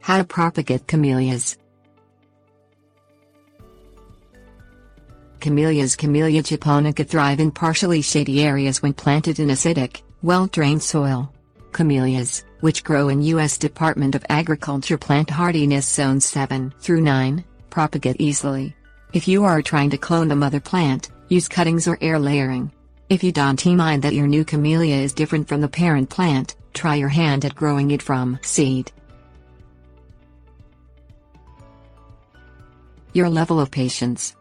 How to propagate camellias. Camellias Camellia japonica thrive in partially shady areas when planted in acidic, well-drained soil. Camellias, which grow in U.S. Department of Agriculture plant hardiness zones 7 through 9, propagate easily. If you are trying to clone a mother plant, use cuttings or air layering. If you don't mind that your new camellia is different from the parent plant, try your hand at growing it from seed. Your level of patience.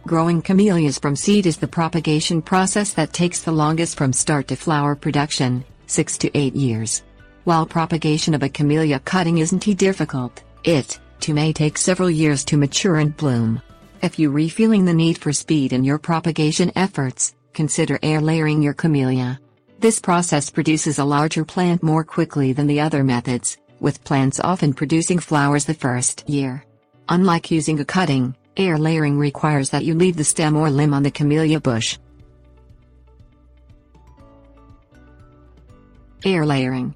Growing camellias from seed is the propagation process that takes the longest from start to flower production, 6 to 8 years. While propagation of a camellia cutting isn't too difficult, it, too, may take several years to mature and bloom. If you're feeling the need for speed in your propagation efforts, consider air layering your camellia. This process produces a larger plant more quickly than the other methods, with plants often producing flowers the first year. Unlike using a cutting, air layering requires that you leave the stem or limb on the camellia bush. Air layering.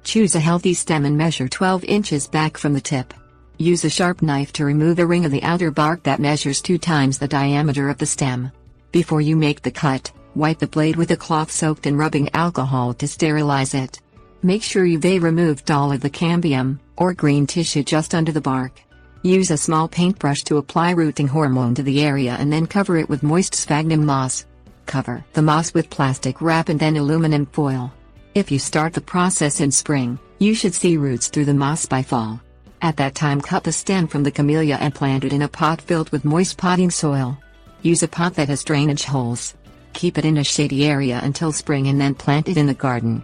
Choose a healthy stem and measure 12 inches back from the tip. Use a sharp knife to remove the ring of the outer bark that measures 2 times the diameter of the stem. Before you make the cut, wipe the blade with a cloth soaked in rubbing alcohol to sterilize it. Make sure you've removed all of the cambium, or green tissue just under the bark. Use a small paintbrush to apply rooting hormone to the area and then cover it with moist sphagnum moss. Cover the moss with plastic wrap and then aluminum foil. If you start the process in spring, you should see roots through the moss by fall. At that time, cut the stem from the camellia and plant it in a pot filled with moist potting soil. Use a pot that has drainage holes. Keep it in a shady area until spring and then plant it in the garden.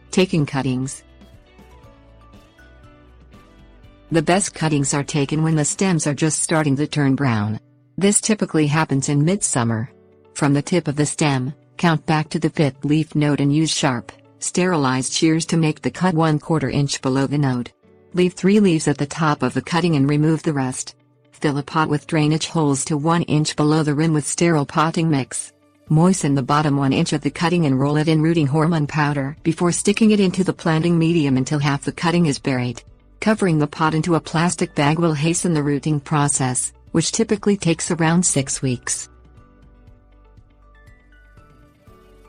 Taking cuttings. The best cuttings are taken when the stems are just starting to turn brown. This typically happens in midsummer. From the tip of the stem, count back to the 5th leaf node and use sharp, sterilized shears to make the cut 1/4 inch below the node. Leave 3 leaves at the top of the cutting and remove the rest. Fill a pot with drainage holes to 1 inch below the rim with sterile potting mix. Moisten the bottom 1 inch of the cutting and roll it in rooting hormone powder before sticking it into the planting medium until half the cutting is buried. Covering the pot into a plastic bag will hasten the rooting process, which typically takes around 6 weeks.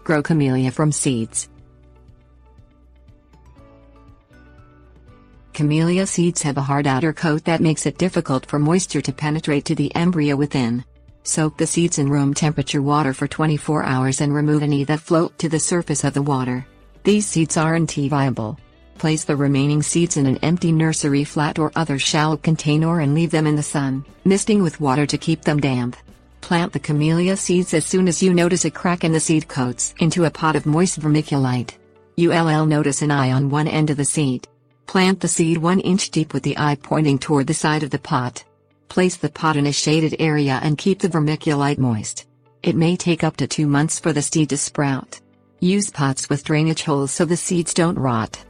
Grow camellia from seeds. Camellia seeds have a hard outer coat that makes it difficult for moisture to penetrate to the embryo within. Soak the seeds in room temperature water for 24 hours and remove any that float to the surface of the water. These seeds aren't viable. Place the remaining seeds in an empty nursery flat or other shallow container and leave them in the sun, misting with water to keep them damp. Plant the camellia seeds as soon as you notice a crack in the seed coats into a pot of moist vermiculite. You'll notice an eye on one end of the seed. Plant the seed 1 inch deep with the eye pointing toward the side of the pot. Place the pot in a shaded area and keep the vermiculite moist. It may take up to 2 months for the seed to sprout. Use pots with drainage holes so the seeds don't rot.